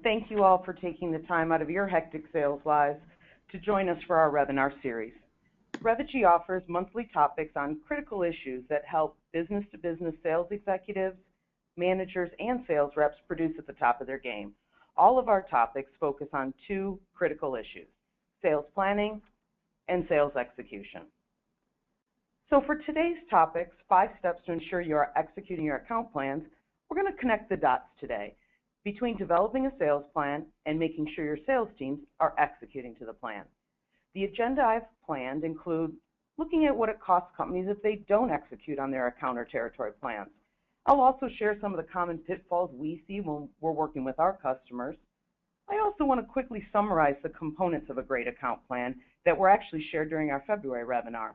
thank you all for taking the time out of your hectic sales lives to join us for our webinar series. Revigy offers monthly topics on critical issues that help business-to-business sales executives, managers, and sales reps produce at the top of their game. All of our topics focus on two critical issues: sales planning and sales execution. So for today's topics, 5 steps to ensure you are executing your account plans, we're going to connect the dots today between developing a sales plan and making sure your sales teams are executing to the plan. The agenda I've planned include looking at what it costs companies if they don't execute on their account or territory plans. I'll also share some of the common pitfalls we see when we're working with our customers. I also want to quickly summarize the components of a great account plan that were actually shared during our February webinar.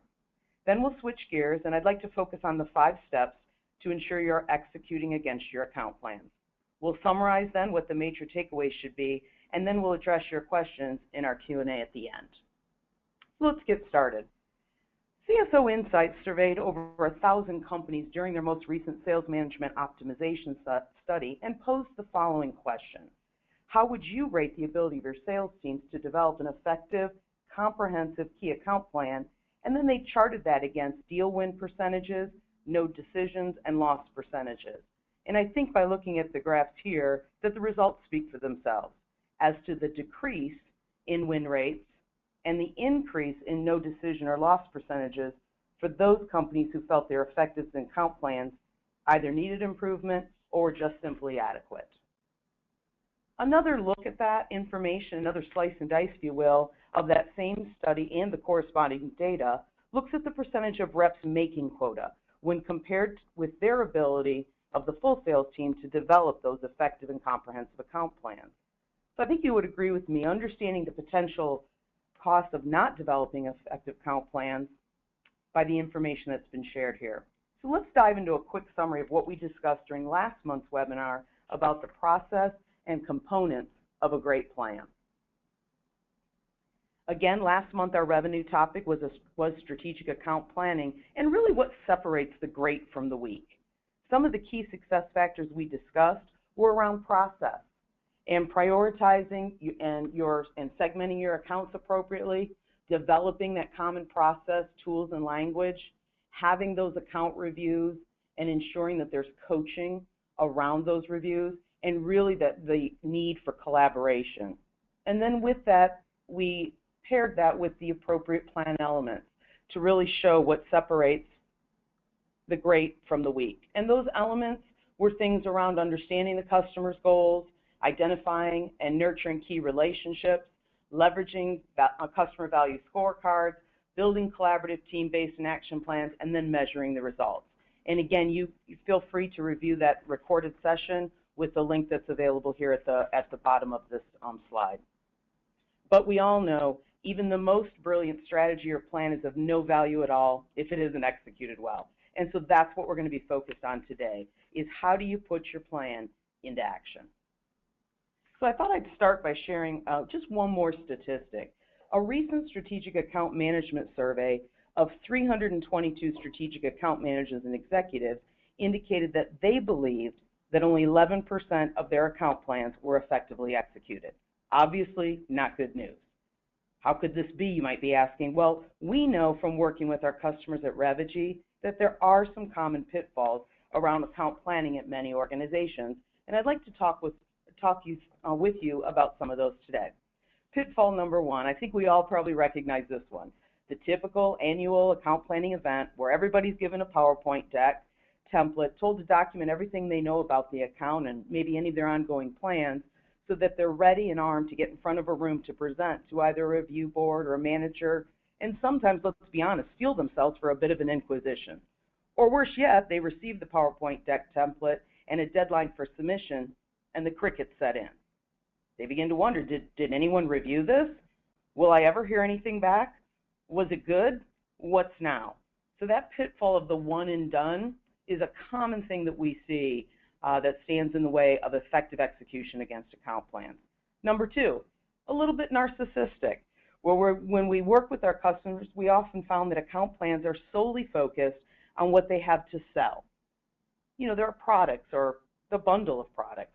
Then we'll switch gears, and I'd like to focus on the 5 steps to ensure you're executing against your account plans. We'll summarize then what the major takeaways should be, and then we'll address your questions in our Q&A at the end. So let's get started. CSO Insights surveyed over 1,000 companies during their most recent sales management optimization study and posed the following question: how would you rate the ability of your sales teams to develop an effective, comprehensive key account plan? And then they charted that against deal win percentages, no decisions, and loss percentages. And I think by looking at the graphs here that the results speak for themselves as to the decrease in win rates and the increase in no decision or loss percentages for those companies who felt their effectiveness in account plans either needed improvement or just simply adequate. Another look at that information, another slice and dice, if you will, of that same study and the corresponding data looks at the percentage of reps making quota when compared with their ability of the full sales team to develop those effective and comprehensive account plans. So I think you would agree with me, understanding the potential cost of not developing effective account plans by the information that's been shared here. So let's dive into a quick summary of what we discussed during last month's webinar about the process and components of a great plan. Again, last month our revenue topic was strategic account planning and really what separates the great from the weak. Some of the key success factors we discussed were around process and prioritizing and segmenting your accounts appropriately, developing that common process, tools, and language, having those account reviews and ensuring that there's coaching around those reviews, and really the need for collaboration. And then with that, we paired that with the appropriate plan elements to really show what separates the great from the weak. And those elements were things around understanding the customer's goals, identifying and nurturing key relationships, leveraging customer value scorecards, building collaborative team-based and action plans, and then measuring the results. And again, you feel free to review that recorded session with the link that's available here at the bottom of this slide. But we all know even the most brilliant strategy or plan is of no value at all if it isn't executed well. And so that's what we're going to be focused on today, is how do you put your plan into action? So I thought I'd start by sharing just one more statistic. A recent strategic account management survey of 322 strategic account managers and executives indicated that they believed that only 11% of their account plans were effectively executed. Obviously, not good news. How could this be, you might be asking? Well, we know from working with our customers at Revigy that there are some common pitfalls around account planning at many organizations, and I'd like to talk with you about some of those today. Pitfall number 1, I think we all probably recognize this one. The typical annual account planning event where everybody's given a PowerPoint deck, template, told to document everything they know about the account and maybe any of their ongoing plans so that they're ready and armed to get in front of a room to present to either a review board or a manager, and sometimes, let's be honest, feel themselves for a bit of an inquisition. Or worse yet, they receive the PowerPoint deck template and a deadline for submission, and the crickets set in. They begin to wonder, did anyone review this? Will I ever hear anything back? Was it good? What's now? So that pitfall of the one and done is a common thing that we see that stands in the way of effective execution against account plans. Number 2, a little bit narcissistic. When we work with our customers, we often found that account plans are solely focused on what they have to sell. You know, their products or the bundle of products.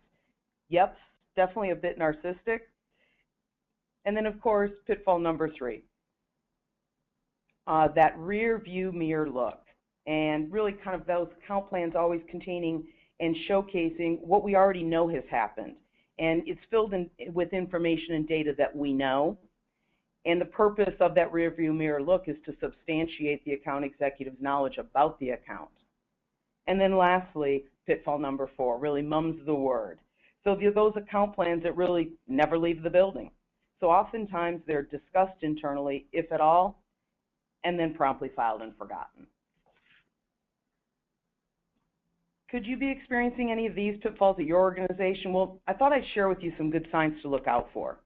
Yep, definitely a bit narcissistic. And then, of course, pitfall number 3, that rear view mirror look, and really kind of those account plans always containing and showcasing what we already know has happened. And it's filled in with information and data that we know. And the purpose of that rear view mirror look is to substantiate the account executive's knowledge about the account. And then lastly, pitfall number 4, really mum's the word. So those account plans that really never leave the building. So oftentimes they're discussed internally, if at all, and then promptly filed and forgotten. Could you be experiencing any of these pitfalls at your organization? Well, I thought I'd share with you some good signs to look out for.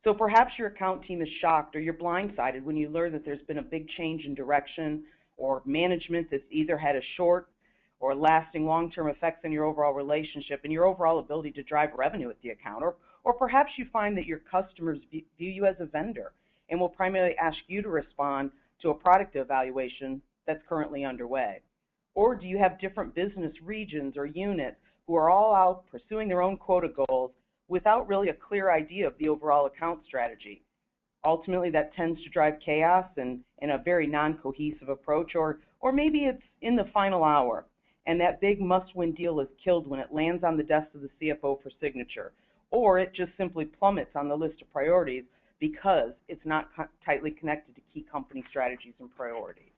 So perhaps your account team is shocked or you're blindsided when you learn that there's been a big change in direction or management that's either had a short or lasting long-term effects on your overall relationship and your overall ability to drive revenue with the account. Or perhaps you find that your customers view you as a vendor and will primarily ask you to respond to a product evaluation that's currently underway. Or do you have different business regions or units who are all out pursuing their own quota goals without really a clear idea of the overall account strategy? Ultimately, that tends to drive chaos and a very non-cohesive approach, or maybe it's in the final hour, and that big must-win deal is killed when it lands on the desk of the CFO for signature, or it just simply plummets on the list of priorities because it's not tightly connected to key company strategies and priorities.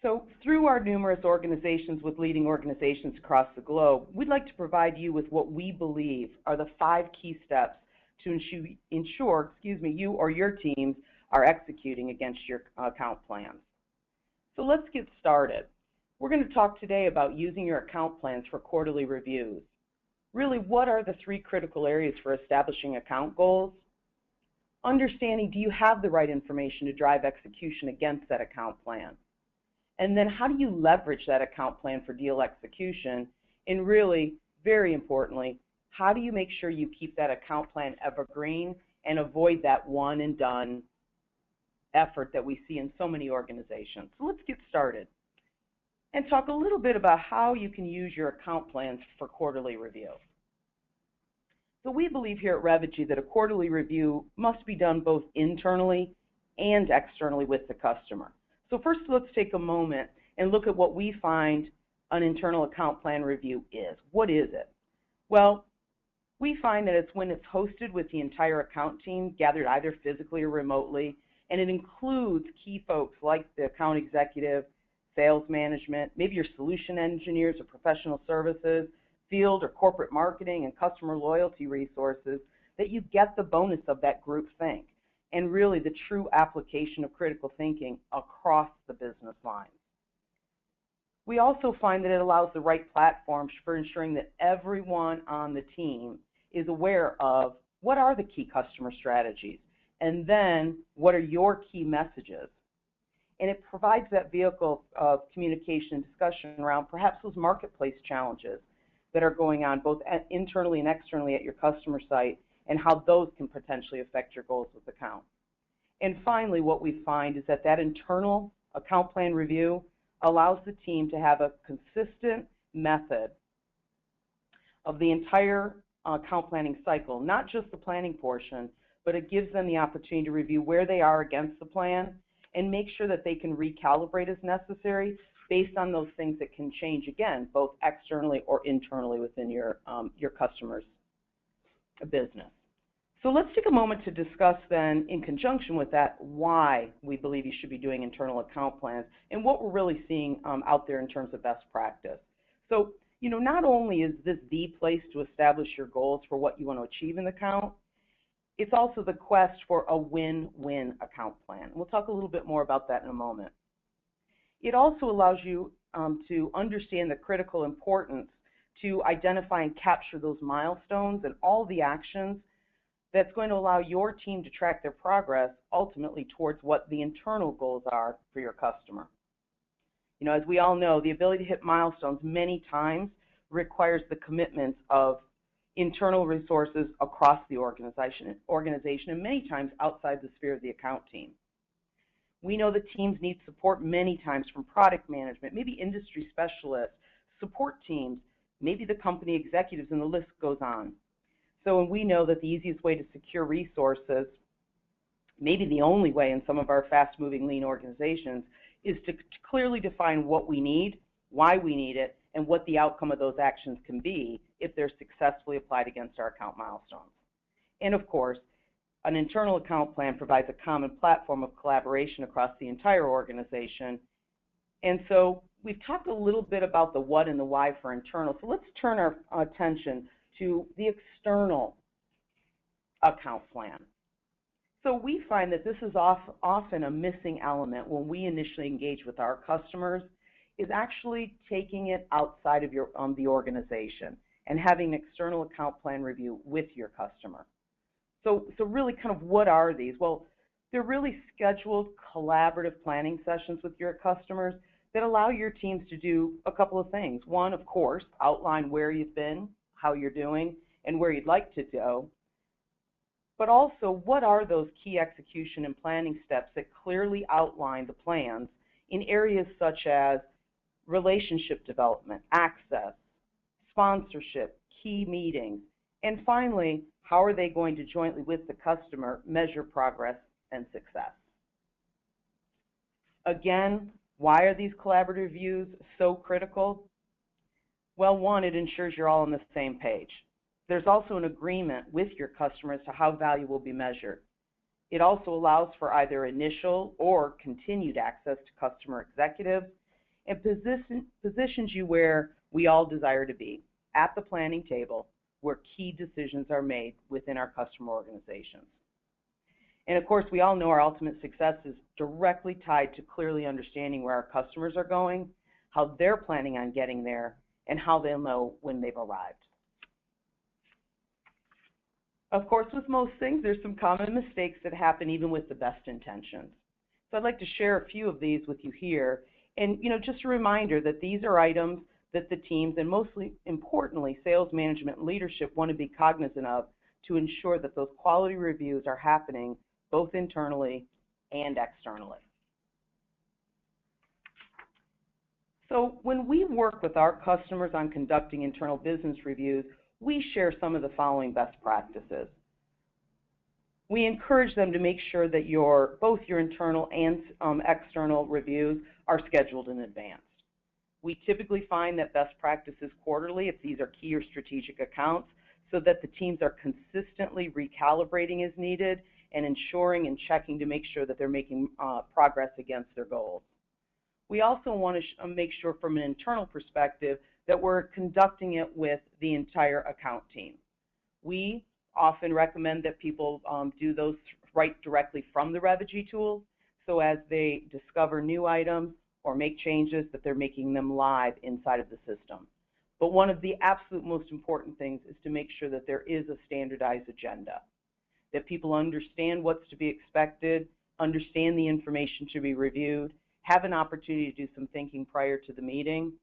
So through our numerous organizations with leading organizations across the globe, we'd like to provide you with what we believe are the 5 key steps to ensure you or your teams are executing against your account plans. So let's get started. We're going to talk today about using your account plans for quarterly reviews. Really, what are the 3 critical areas for establishing account goals? Understanding, do you have the right information to drive execution against that account plan? And then how do you leverage that account plan for deal execution? And really, very importantly, how do you make sure you keep that account plan evergreen and avoid that one and done effort that we see in so many organizations? So let's get started and talk a little bit about how you can use your account plans for quarterly review. So we believe here at Revity that a quarterly review must be done both internally and externally with the customer. So first, let's take a moment and look at what we find an internal account plan review is. What is it? Well, we find that it's when it's hosted with the entire account team, gathered either physically or remotely, and it includes key folks like the account executive, sales management, maybe your solution engineers or professional services, field or corporate marketing, and customer loyalty resources, that you get the bonus of that group think, and really the true application of critical thinking across the business lines. We also find that it allows the right platforms for ensuring that everyone on the team is aware of what are the key customer strategies, and then what are your key messages. And it provides that vehicle of communication and discussion around perhaps those marketplace challenges that are going on both internally and externally at your customer site, and how those can potentially affect your goals with account. And finally, what we find is that internal account plan review allows the team to have a consistent method of the entire account planning cycle, not just the planning portion, but it gives them the opportunity to review where they are against the plan and make sure that they can recalibrate as necessary based on those things that can change, again, both externally or internally within your customer's business. So let's take a moment to discuss then, in conjunction with that, why we believe you should be doing internal account plans and what we're really seeing out there in terms of best practice. So, not only is this the place to establish your goals for what you want to achieve in the account, it's also the quest for a win-win account plan. We'll talk a little bit more about that in a moment. It also allows you to understand the critical importance to identify and capture those milestones and all the actions that's going to allow your team to track their progress ultimately towards what the internal goals are for your customer. As we all know, the ability to hit milestones many times requires the commitment of internal resources across the organization and many times outside the sphere of the account team. We know that teams need support many times from product management, maybe industry specialists, support teams, maybe the company executives, and the list goes on. So when we know that the easiest way to secure resources, maybe the only way in some of our fast-moving lean organizations, is to clearly define what we need, why we need it, and what the outcome of those actions can be if they're successfully applied against our account milestones. And of course, an internal account plan provides a common platform of collaboration across the entire organization. And so we've talked a little bit about the what and the why for internal. So let's turn our attention to the external account plan. So we find that this is often a missing element when we initially engage with our customers, is actually taking it outside of the organization and having an external account plan review with your customer. So really kind of what are these? Well, they're really scheduled collaborative planning sessions with your customers that allow your teams to do a couple of things. One, of course, outline where you've been, how you're doing, and where you'd like to go. But also, what are those key execution and planning steps that clearly outline the plans in areas such as relationship development, access, sponsorship, key meetings, and finally, how are they going to jointly with the customer measure progress and success? Again, why are these collaborative reviews so critical? Well, one, it ensures you're all on the same page. There's also an agreement with your customer as to how value will be measured. It also allows for either initial or continued access to customer executives and positions you where we all desire to be, at the planning table, where key decisions are made within our customer organizations. And of course, we all know our ultimate success is directly tied to clearly understanding where our customers are going, how they're planning on getting there, and how they'll know when they've arrived. Of course, with most things, there's some common mistakes that happen even with the best intentions. So I'd like to share a few of these with you here. And just a reminder that these are items that the teams, and mostly importantly, sales management and leadership, want to be cognizant of to ensure that those quality reviews are happening both internally and externally. So when we work with our customers on conducting internal business reviews, we share some of the following best practices. We encourage them to make sure that both your internal and external reviews are scheduled in advance. We typically find that best practice is quarterly if these are key or strategic accounts, so that the teams are consistently recalibrating as needed and ensuring and checking to make sure that they're making progress against their goals. We also want to make sure from an internal perspective that we're conducting it with the entire account team. We often recommend that people do those right directly from the Revigy tools, so as they discover new items or make changes, that they're making them live inside of the system. But one of the absolute most important things is to make sure that there is a standardized agenda, that people understand what's to be expected, understand the information to be reviewed, have an opportunity to do some thinking prior to the meeting,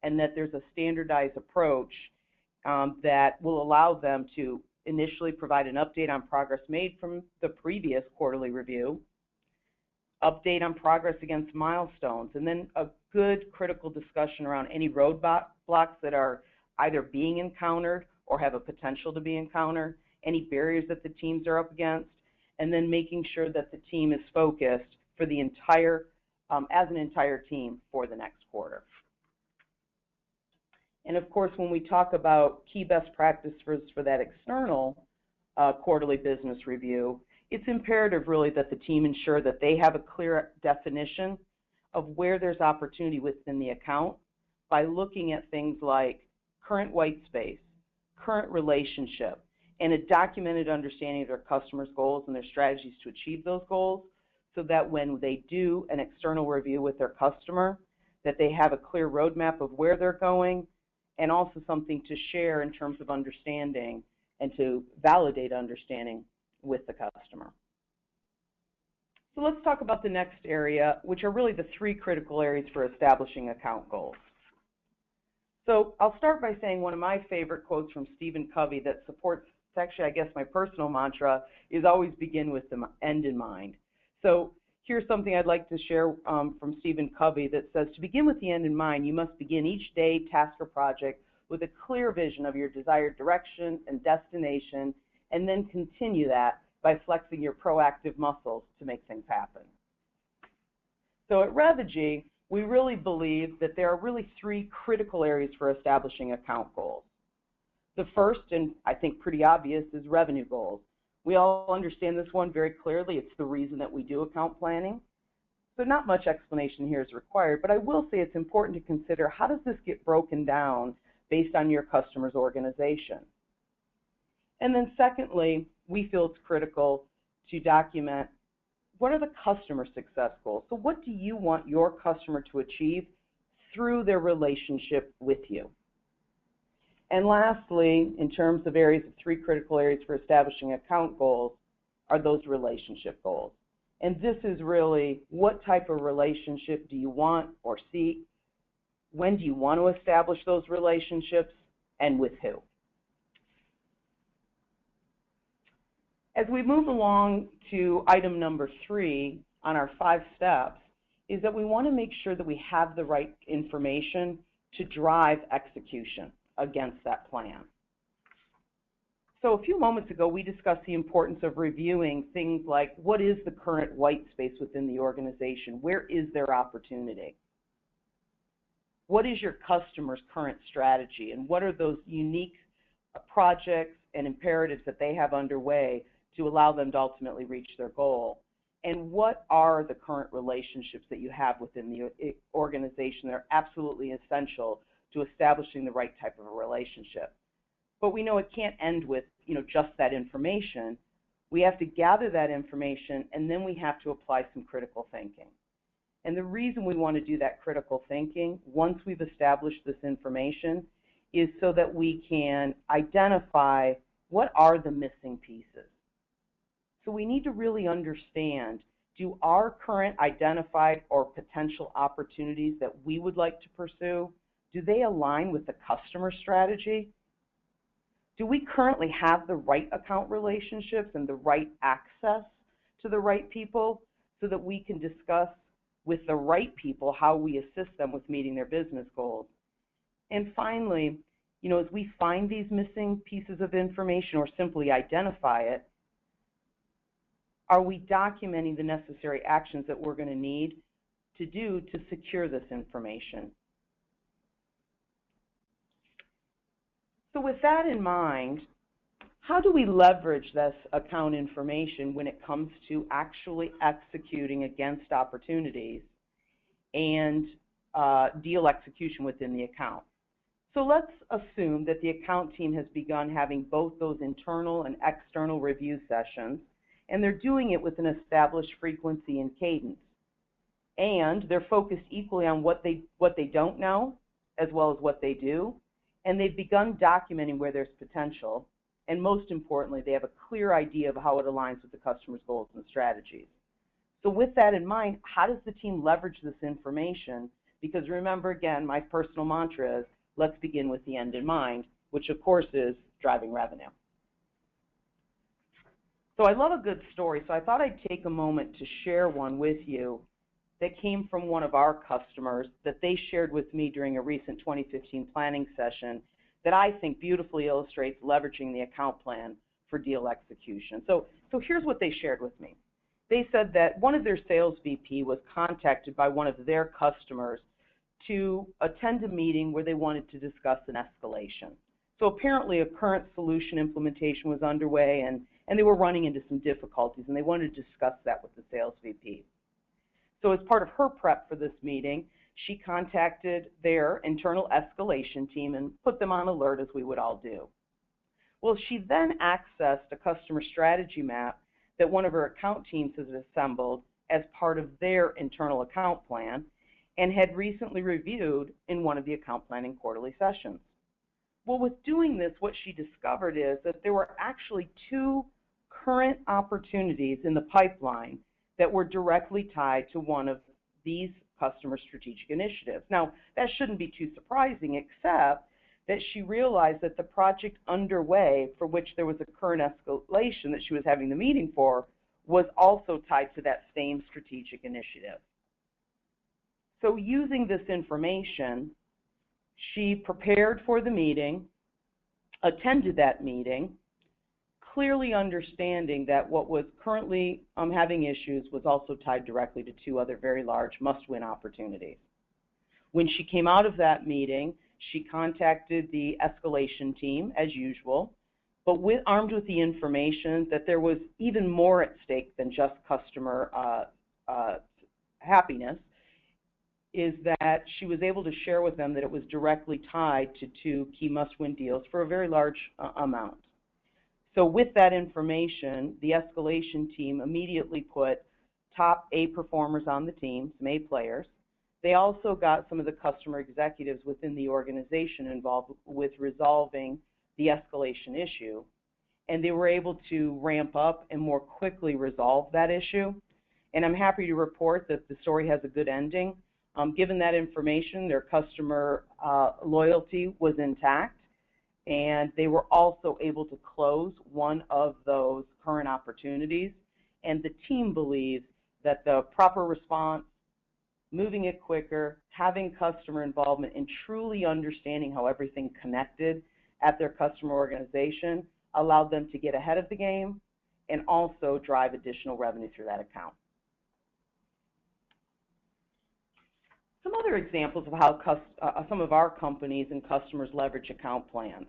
and that there's a standardized approach that will allow them to initially provide an update on progress made from the previous quarterly review, update on progress against milestones, and then a good critical discussion around any roadblocks that are either being encountered or have a potential to be encountered, any barriers that the teams are up against, and then making sure that the team is focused for the entire, as an entire team for the next quarter. And of course, when we talk about key best practices for that external quarterly business review, it's imperative really that the team ensure that they have a clear definition of where there's opportunity within the account by looking at things like current white space, current relationship, and a documented understanding of their customers' goals and their strategies to achieve those goals, so that when they do an external review with their customer, that they have a clear roadmap of where they're going, and also something to share in terms of understanding and to validate understanding with the customer. So let's talk about the next area, which are really the three critical areas for establishing account goals. So I'll start by saying one of my favorite quotes from Covey that supports, it's actually, I guess, my personal mantra, is always begin with the end in mind. So here's something I'd like to share from Covey that says, to begin with the end in mind, you must begin each day, task, or project with a clear vision of your desired direction and destination, and then continue that by flexing your proactive muscles to make things happen. So at Revigy, we really believe that there are really three critical areas for establishing account goals. The first, and I think pretty obvious, is revenue goals. We all understand this one very clearly. It's the reason that we do account planning. So not much explanation here is required, but I will say it's important to consider, how does this get broken down based on your customer's organization? And then secondly, we feel it's critical to document, what are the customer success goals? So what do you want your customer to achieve through their relationship with you? And lastly, in terms of areas of three critical areas for establishing account goals, are those relationship goals. And this is really, what type of relationship do you want or seek? When do you want to establish those relationships, and with who? As we move along to item number 3 on our 5 steps, is that we want to make sure that we have the right information to drive execution against that plan. So a few moments ago, we discussed the importance of reviewing things like, what is the current white space within the organization? Where is their opportunity? What is your customer's current strategy? And what are those unique projects and imperatives that they have underway to allow them to ultimately reach their goal? And what are the current relationships that you have within the organization that are absolutely essential to establishing the right type of a relationship? But we know it can't end with, just that information. We have to gather that information, and then we have to apply some critical thinking. And the reason we want to do that critical thinking, once we've established this information, is so that we can identify what are the missing pieces. So we need to really understand, do our current identified or potential opportunities that we would like to pursue, do they align with the customer strategy? Do we currently have the right account relationships and the right access to the right people so that we can discuss with the right people how we assist them with meeting their business goals? And finally, as we find these missing pieces of information or simply identify it, are we documenting the necessary actions that we're going to need to do to secure this information? So with that in mind, how do we leverage this account information when it comes to actually executing against opportunities and deal execution within the account? So let's assume that the account team has begun having both those internal and external review sessions, and they're doing it with an established frequency and cadence. And they're focused equally on what they don't know as well as what they do. And they've begun documenting where there's potential, and most importantly, they have a clear idea of how it aligns with the customer's goals and strategies. So with that in mind, how does the team leverage this information? Because remember, again, my personal mantra is, let's begin with the end in mind, which of course is driving revenue. So I love a good story, so I thought I'd take a moment to share one with you that came from one of our customers that they shared with me during a recent 2015 planning session that I think beautifully illustrates leveraging the account plan for deal execution. So here's what they shared with me. They said that one of their sales VP was contacted by one of their customers to attend a meeting where they wanted to discuss an escalation. So apparently a current solution implementation was underway, and they were running into some difficulties, and they wanted to discuss that with the sales VP. So as part of her prep for this meeting, she contacted their internal escalation team and put them on alert, as we would all do. Well, she then accessed a customer strategy map that one of her account teams has assembled as part of their internal account plan and had recently reviewed in one of the account planning quarterly sessions. Well, with doing this, what she discovered is that there were actually 2 current opportunities in the pipeline that were directly tied to one of these customer strategic initiatives. Now, that shouldn't be too surprising, except that she realized that the project underway for which there was a current escalation that she was having the meeting for was also tied to that same strategic initiative. So using this information, She prepared for the meeting, attended that meeting, clearly understanding that what was currently having issues was also tied directly to two other very large must-win opportunities. When she came out of that meeting, she contacted the escalation team, as usual, but armed with the information that there was even more at stake than just customer happiness, is that she was able to share with them that it was directly tied to two key must-win deals for a very large amount. So with that information, the escalation team immediately put top A performers on the team, some A players. They also got some of the customer executives within the organization involved with resolving the escalation issue, and they were able to ramp up and more quickly resolve that issue. And I'm happy to report that the story has a good ending. Given that information, their customer loyalty was intact, and they were also able to close one of those current opportunities. And the team believes that the proper response, moving it quicker, having customer involvement, and truly understanding how everything connected at their customer organization allowed them to get ahead of the game and also drive additional revenue through that account. Some other examples of how some of our companies and customers leverage account plans.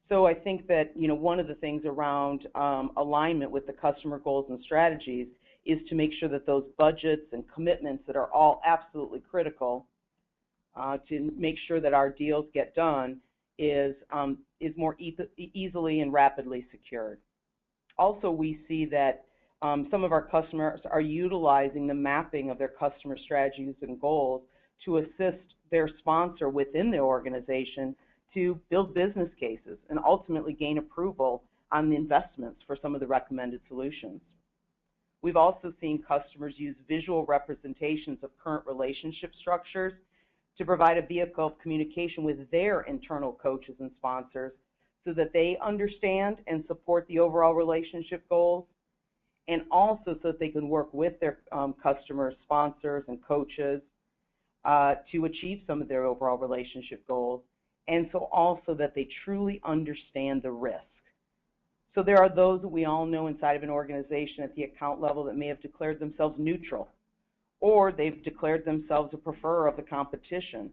So I think that one of the things around alignment with the customer goals and strategies is to make sure that those budgets and commitments that are all absolutely critical to make sure that our deals get done is more easily and rapidly secured. Also, we see that some of our customers are utilizing the mapping of their customer strategies and goals to assist their sponsor within the organization to build business cases and ultimately gain approval on the investments for some of the recommended solutions. We've also seen customers use visual representations of current relationship structures to provide a vehicle of communication with their internal coaches and sponsors so that they understand and support the overall relationship goals, and also so that they can work with their customers, sponsors, and coaches to achieve some of their overall relationship goals, and so also that they truly understand the risk. So there are those that we all know inside of an organization at the account level that may have declared themselves neutral, or they've declared themselves a preferrer of the competition.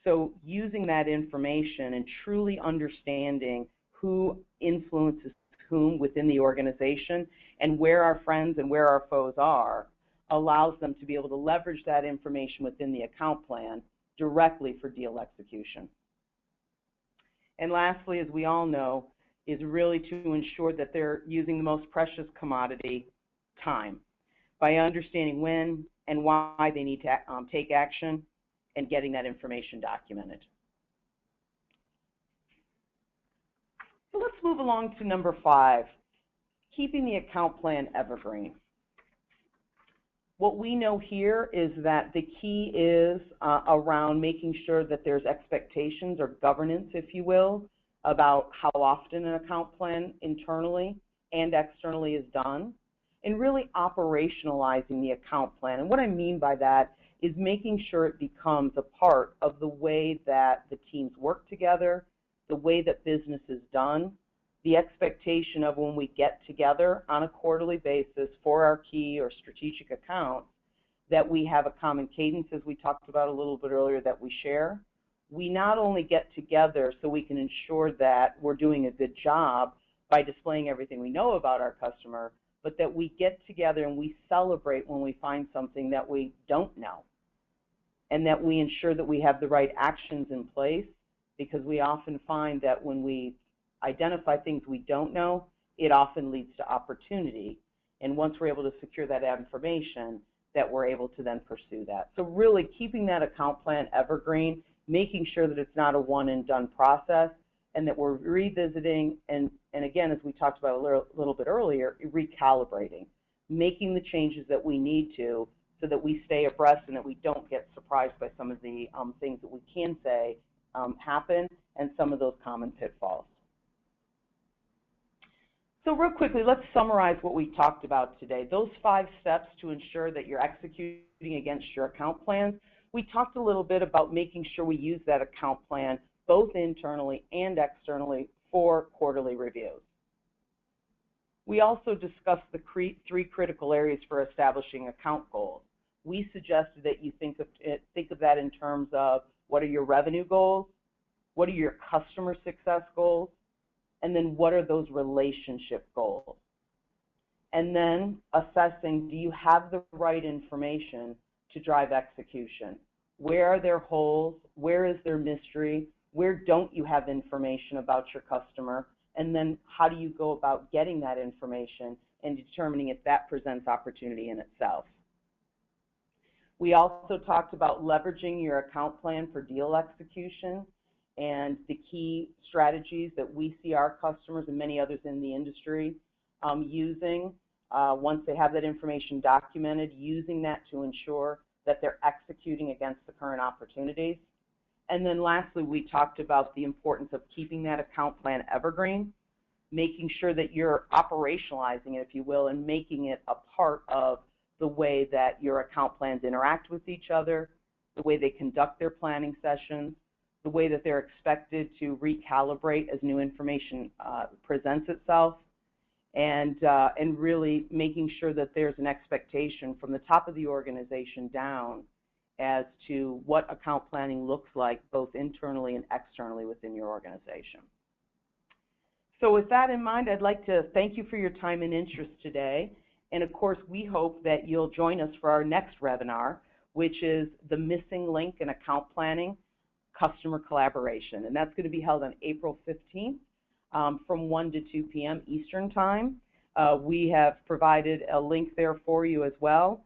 So using that information and truly understanding who influences whom within the organization and where our friends and where our foes are allows them to be able to leverage that information within the account plan directly for deal execution. And lastly, as we all know, is really to ensure that they're using the most precious commodity, time, by understanding when and why they need to take action and getting that information documented. So let's move along to number 5, keeping the account plan evergreen. What we know here is that the key is around making sure that there's expectations or governance, if you will, about how often an account plan internally and externally is done, and really operationalizing the account plan. And what I mean by that is making sure it becomes a part of the way that the teams work together, the way that business is done, the expectation of when we get together on a quarterly basis for our key or strategic accounts, that we have a common cadence, as we talked about a little bit earlier, that we share. We not only get together so we can ensure that we're doing a good job by displaying everything we know about our customer, but that we get together and we celebrate when we find something that we don't know, and that we ensure that we have the right actions in place, because we often find that when we identify things we don't know, it often leads to opportunity. And once we're able to secure that information, that we're able to then pursue that. So really keeping that account plan evergreen, making sure that it's not a one and done process, and that we're revisiting and again, as we talked about a little bit earlier, recalibrating, making the changes that we need to so that we stay abreast and that we don't get surprised by some of the things that we can say happen and some of those common pitfalls. So real quickly, let's summarize what we talked about today. Those 5 steps to ensure that you're executing against your account plans, We talked a little bit about making sure we use that account plan both internally and externally for quarterly reviews. We also discussed the three critical areas for establishing account goals. We suggested that you think of that in terms of what are your revenue goals, what are your customer success goals, and then what are those relationship goals. And then assessing, do you have the right information to drive execution? Where are their holes? Where is their mystery? Where don't you have information about your customer? And then how do you go about getting that information and determining if that presents opportunity in itself? We also talked about leveraging your account plan for deal execution and the key strategies that we see our customers and many others in the industry using once they have that information documented, using that to ensure that they're executing against the current opportunities. And then lastly, we talked about the importance of keeping that account plan evergreen, making sure that you're operationalizing it, if you will, and making it a part of the way that your account plans interact with each other, the way they conduct their planning sessions, the way that they're expected to recalibrate as new information presents itself, and really making sure that there's an expectation from the top of the organization down as to what account planning looks like both internally and externally within your organization. So with that in mind, I'd like to thank you for your time and interest today. And of course, we hope that you'll join us for our next webinar, which is the missing link in account planning, customer collaboration. And that's going to be held on April 15th from 1 to 2 p.m. Eastern Time. We have provided a link there for you as well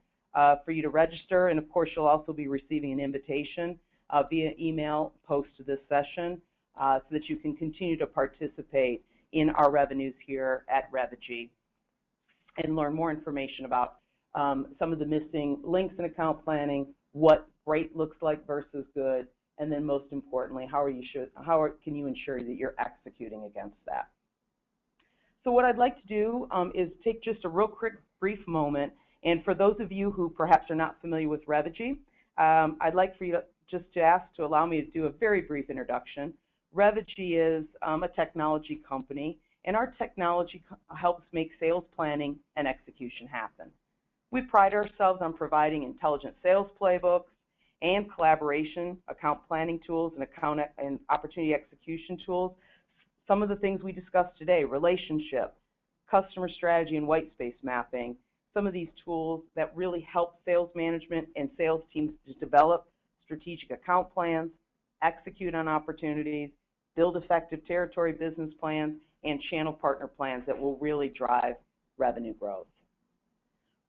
for you to register. And of course, you'll also be receiving an invitation via email post to this session so that you can continue to participate in our revenues here at Revgy and learn more information about some of the missing links in account planning, what great looks like versus good, and then most importantly, how can you ensure that you're executing against that? So what I'd like to do is take just a real quick, brief moment, and for those of you who perhaps are not familiar with Revgy, I'd like for you to allow me to do a very brief introduction. Revgy is a technology company, and our technology helps make sales planning and execution happen. We pride ourselves on providing intelligent sales playbooks and collaboration, account planning tools, and opportunity execution tools. Some of the things we discussed today: relationship, customer strategy, and white space mapping. Some of these tools that really help sales management and sales teams to develop strategic account plans, execute on opportunities, build effective territory business plans, and channel partner plans that will really drive revenue growth.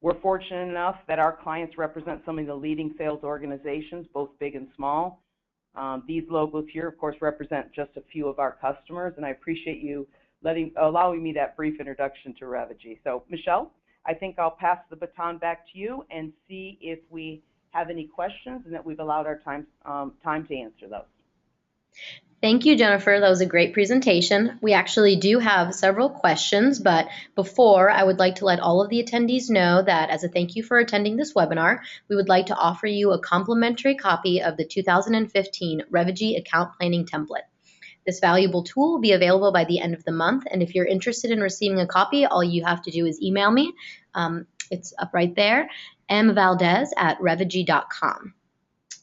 We're fortunate enough that our clients represent some of the leading sales organizations, both big and small. These logos here, of course, represent just a few of our customers, and I appreciate you allowing me that brief introduction to Revgy. So, Michelle, I think I'll pass the baton back to you and see if we have any questions and that we've allowed our time to answer those. Thank you, Jennifer. That was a great presentation. We actually do have several questions, but before, I would like to let all of the attendees know that as a thank you for attending this webinar, we would like to offer you a complimentary copy of the 2015 Revgy Account Planning Template. This valuable tool will be available by the end of the month, and if you're interested in receiving a copy, all you have to do is email me. It's up right there, mvaldez@revgy.com.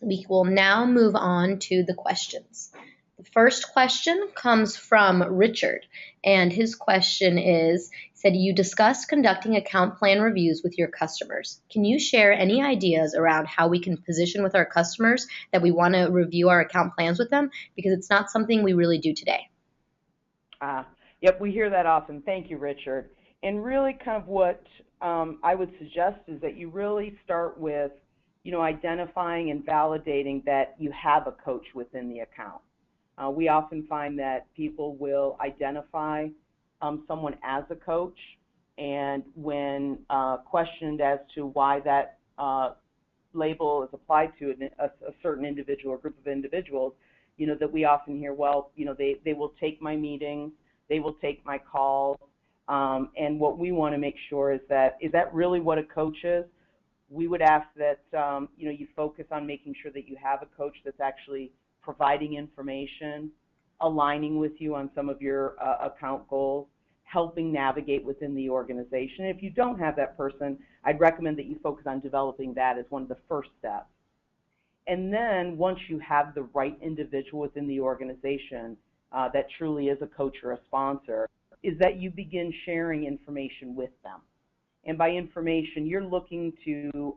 We will now move on to the questions. The first question comes from Richard, and his question is, he said, you discussed conducting account plan reviews with your customers. Can you share any ideas around how we can position with our customers that we want to review our account plans with them? Because it's not something we really do today. Yep, we hear that often. Thank you, Richard. And really kind of what I would suggest is that you really start with, identifying and validating that you have a coach within the account. We often find that people will identify someone as a coach, and when questioned as to why that label is applied to a certain individual or group of individuals, that we often hear, well, they will take my meetings, they will take my calls, and what we want to make sure is that really what a coach is? we would ask that you focus on making sure that you have a coach that's actually providing information, aligning with you on some of your account goals, helping navigate within the organization. If you don't have that person, I'd recommend that you focus on developing that as one of the first steps. And then once you have the right individual within the organization that truly is a coach or a sponsor, is that you begin sharing information with them. And by information, you're looking to,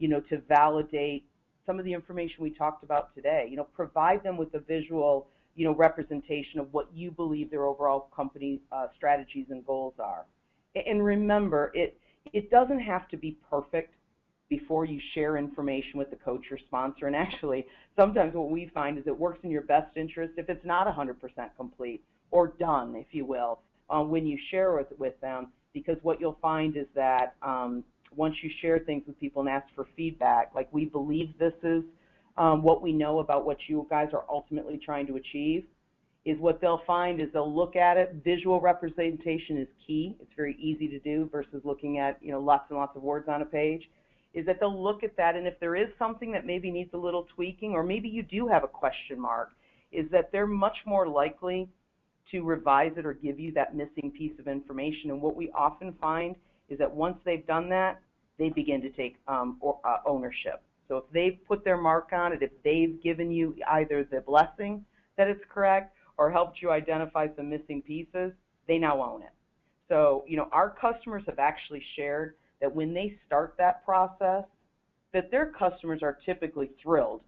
to validate some of the information we talked about today. Provide them with a visual, representation of what you believe their overall company strategies and goals are. And remember, it doesn't have to be perfect before you share information with the coach or sponsor. And actually, sometimes what we find is it works in your best interest if it's not 100% complete or done, if you will, when you share with them. Because what you'll find is that once you share things with people and ask for feedback, like we believe this is what we know about what you guys are ultimately trying to achieve, is what they'll find is they'll look at it. Visual representation is key. It's very easy to do versus looking at lots and lots of words on a page. Is that they'll look at that, and if there is something that maybe needs a little tweaking, or maybe you do have a question mark, is that they're much more likely to revise it or give you that missing piece of information. And what we often find is that once they've done that, they begin to take ownership. So if they've put their mark on it, if they've given you either the blessing that it's correct or helped you identify some missing pieces, they now own it. So, our customers have actually shared that when they start that process, that their customers are typically thrilled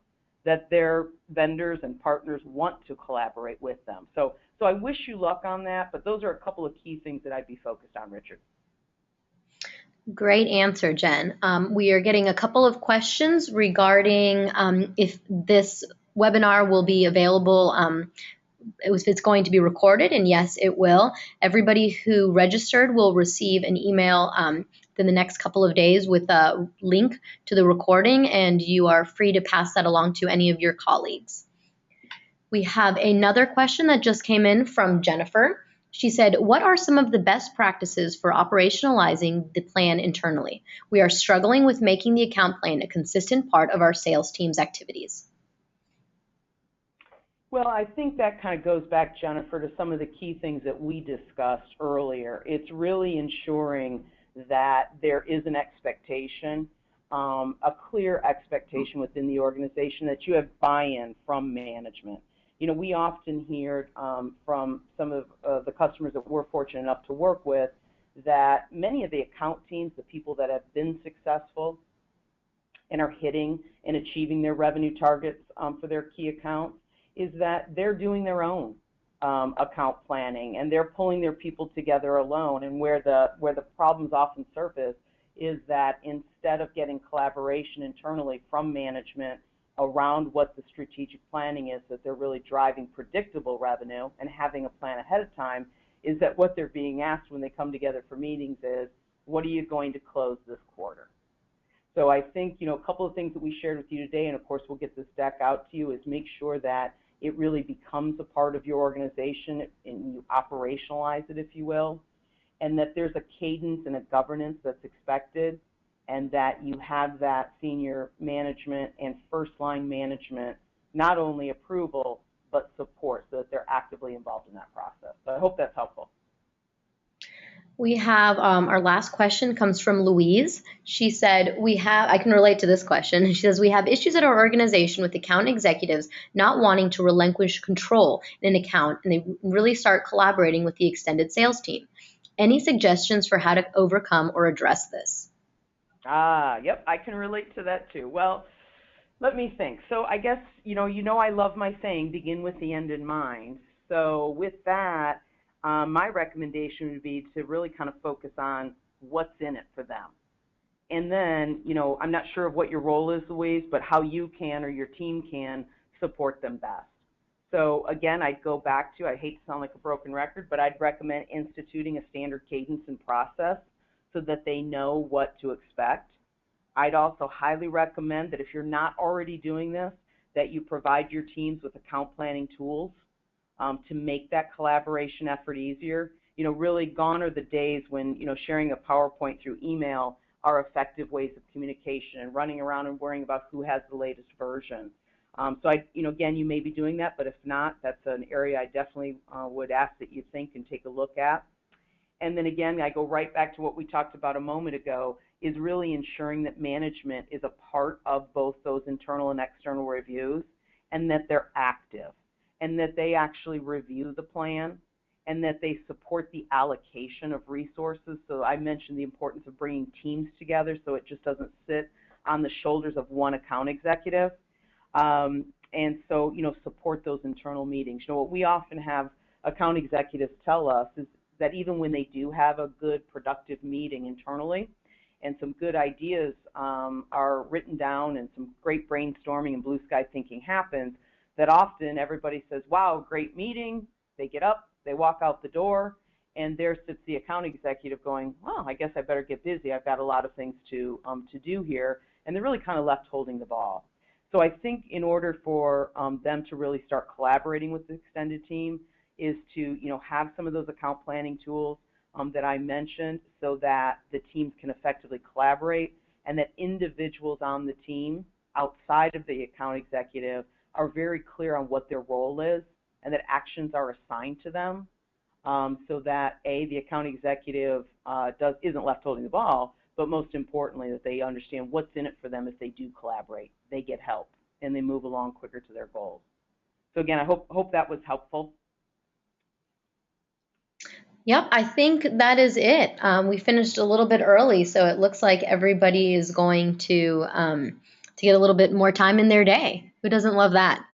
that their vendors and partners want to collaborate with them. So I wish you luck on that, but those are a couple of key things that I'd be focused on, Richard. Great answer, Jen. We are getting a couple of questions regarding if this webinar will be available, if it's going to be recorded, and yes, it will. Everybody who registered will receive an email in the next couple of days with a link to the recording, and you are free to pass that along to any of your colleagues. We have another question that just came in from Jennifer. She said, what are some of the best practices for operationalizing the plan internally? We are struggling with making the account plan a consistent part of our sales team's activities. Well, I think that kind of goes back, Jennifer, to some of the key things that we discussed earlier. It's really ensuring that there is an expectation, a clear expectation within the organization that you have buy-in from management. We often hear from some of the customers that we're fortunate enough to work with that many of the account teams, the people that have been successful and are hitting and achieving their revenue targets for their key accounts, is that they're doing their own account planning, and they're pulling their people together alone. And where the problems often surface is that instead of getting collaboration internally from management around what the strategic planning is, that they're really driving predictable revenue and having a plan ahead of time, is that what they're being asked when they come together for meetings is, what are you going to close this quarter? So I think, a couple of things that we shared with you today, and of course we'll get this deck out to you, is make sure that it really becomes a part of your organization and you operationalize it, if you will, and that there's a cadence and a governance that's expected, and that you have that senior management and first line management not only approval but support, so that they're actively involved in that process. So I hope that's helpful. We have our last question comes from Louise. She said, I can relate to this question. She says, we have issues at our organization with account executives not wanting to relinquish control in an account, and they really start collaborating with the extended sales team. Any suggestions for how to overcome or address this? Yep, I can relate to that too. Well, let me think. So I guess, I love my saying, begin with the end in mind. So with that, my recommendation would be to really kind of focus on what's in it for them. And then, I'm not sure of what your role is, Louise, but how you can or your team can support them best. So again, I'd go back to, I hate to sound like a broken record, but I'd recommend instituting a standard cadence and process so that they know what to expect. I'd also highly recommend that if you're not already doing this, that you provide your teams with account planning tools to make that collaboration effort easier. Really gone are the days when, sharing a PowerPoint through email are effective ways of communication and running around and worrying about who has the latest version. So again, you may be doing that, but if not, that's an area I definitely would ask that you think and take a look at. And then again, I go right back to what we talked about a moment ago, is really ensuring that management is a part of both those internal and external reviews, and that they're active, and that they actually review the plan, and that they support the allocation of resources. So I mentioned the importance of bringing teams together so it just doesn't sit on the shoulders of one account executive. And so, support those internal meetings. What we often have account executives tell us is that even when they do have a good, productive meeting internally, and some good ideas are written down and some great brainstorming and blue sky thinking happens, that often everybody says, wow, great meeting. They get up, they walk out the door, and there sits the account executive going, well, I guess I better get busy. I've got a lot of things to do here. And they're really kind of left holding the ball. So I think in order for them to really start collaborating with the extended team is to have some of those account planning tools that I mentioned, so that the teams can effectively collaborate, and that individuals on the team outside of the account executive are very clear on what their role is, and that actions are assigned to them, so that the account executive isn't left holding the ball, but most importantly, that they understand what's in it for them if they do collaborate. They get help, and they move along quicker to their goals. So again, I hope that was helpful. Yep, I think that is it. We finished a little bit early, so it looks like everybody is going to get a little bit more time in their day. Who doesn't love that?